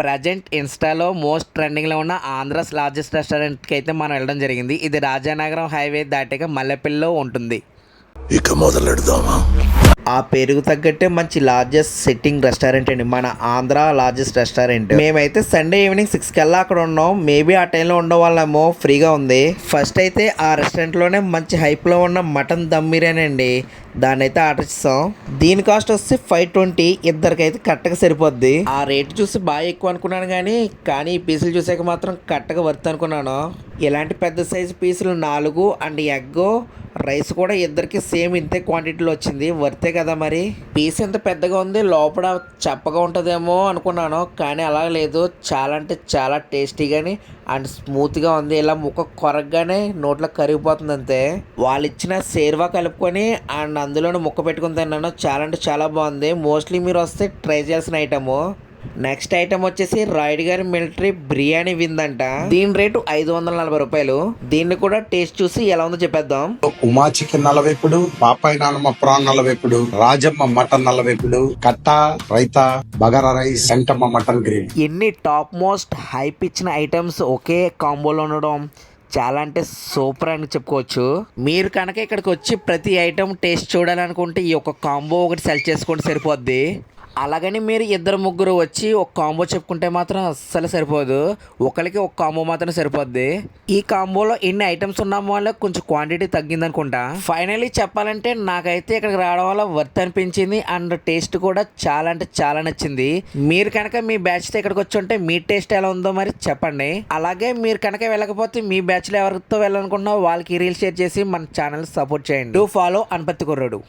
Present ఇన్స్టాలో most ట్రెండింగ్లో ఉన్న ఆంధ్రాస్ లార్జెస్ట్ రెస్టారెంట్కి అయితే మనం వెళ్ళడం జరిగింది. ఇది రాజానగరం హైవే దాటిగా మల్లెపల్లిలో ఉంటుంది. ఇక మొదలెడదామా? ఆ పేరుకు తగ్గట్టే మంచి లార్జెస్ట్ సిట్టింగ్ రెస్టారెంట్ అండి, మన ఆంధ్ర లార్జెస్ట్ రెస్టారెంట్. మేమైతే సండే ఈవినింగ్ 6 కల్లా అక్కడ ఉన్నాం. మేబీ ఆ టైంలో ఉండడం వల్లేమో ఫ్రీగా ఉంది. ఫస్ట్ అయితే ఆ రెస్టారెంట్లోనే మంచి హైప్లో ఉన్న మటన్ దమ్ బిర్యానీ అండి, దాన్ని అయితే ఆర్డర్ చేస్తాం. దీని కాస్ట్ వస్తే 520, ఇద్దరికైతే కరెక్ట్గా సరిపోద్ది. ఆ రేట్ చూసి బాగా ఎక్కువ అనుకున్నాను కానీ ఈ పీసులు చూసాక మాత్రం కరెక్ట్గా వర్త్ అనుకున్నాను. ఇలాంటి పెద్ద సైజు పీసులు 4 అండ్ ఎగ్ రైస్ కూడా ఇద్దరికి సేమ్ ఇంతే క్వాంటిటీలో వచ్చింది. వర్తే కదా మరి. పీస్ ఎంత పెద్దగా ఉంది, లోపల చప్పగా ఉంటుందేమో అనుకున్నాను, కానీ అలా లేదు. చాలా అంటే చాలా టేస్టీగాని అండ్ స్మూత్గా ఉంది. ఇలా ముక్క కొరకగానే నోట్లో కరిగిపోతుంది అంతే. వాళ్ళు ఇచ్చిన సేర్వా కలుపుకొని అండ్ అందులోనే ముక్క పెట్టుకుని తిన్నాను. చాలా అంటే చాలా బాగుంది. మోస్ట్లీ మీరు వస్తే ట్రై చేయాల్సిన ఐటము. నెక్స్ట్ ఐటమ్ వచ్చేసి రాయుడు గారి మిలిటరీ బిర్యానీ విందంట. దీని రేటు 540 రూపాయలు. దీన్ని కూడా టేస్ట్ చూసి ఎలా ఉందో చెప్పేద్దాం. ఉమా చికెన్ నల్లవేపుడు, పాపాయి నానమ్మ ప్రాన్ నల్లవేపుడు, రాజమ్మ మటన్ నల్లవేపుడు, కట్ట రైతా, బగారా రైస్, ఎంటమ్మ మటన్ గ్రేవీ. ఎన్ని టాప్ మోస్ట్ హైప్ ఇచ్చిన ఐటమ్స్ ఒకే కాంబోలో ఉండడం చాలా అంటే సూపర్ అని చెప్పుకోవచ్చు. మీరు కనుక ఇక్కడికి వచ్చి ప్రతి ఐటమ్ టేస్ట్ చూడాలనుకుంటే ఈ ఒక కాంబో ఒకటి సెలెక్ట్ చేసుకుంటే సరిపోద్ది. అలాగని మీరు ఇద్దరు ముగ్గురు వచ్చి ఒక కాంబో చెప్పుకుంటే మాత్రం అస్సలు సరిపోదు. ఒకరికి ఒక కాంబో మాత్రం సరిపోద్ది. ఈ కాంబోలో ఎన్ని ఐటమ్స్ ఉన్నామో వల్ల కొంచెం క్వాంటిటీ తగ్గింది అనుకుంటా. ఫైనల్లీ చెప్పాలంటే నాకైతే ఇక్కడికి రావడం వల్ల వర్త్ అనిపించింది అండ్ టేస్ట్ కూడా చాలా అంటే చాలా నచ్చింది. మీరు కనుక మీ బ్యాచ్తో ఇక్కడికి వచ్చి ఉంటే మీ టేస్ట్ ఎలా ఉందో మరి చెప్పండి. అలాగే మీరు కనుక వెళ్ళకపోతే మీ బ్యాచ్లో ఎవరితో వెళ్ళాలనుకుంటున్నారో వాళ్ళకి రీల్ షేర్ చేసి మన ఛానల్ సపోర్ట్ చేయండి. టు ఫాలో అనపత్తి కుర్రోడు.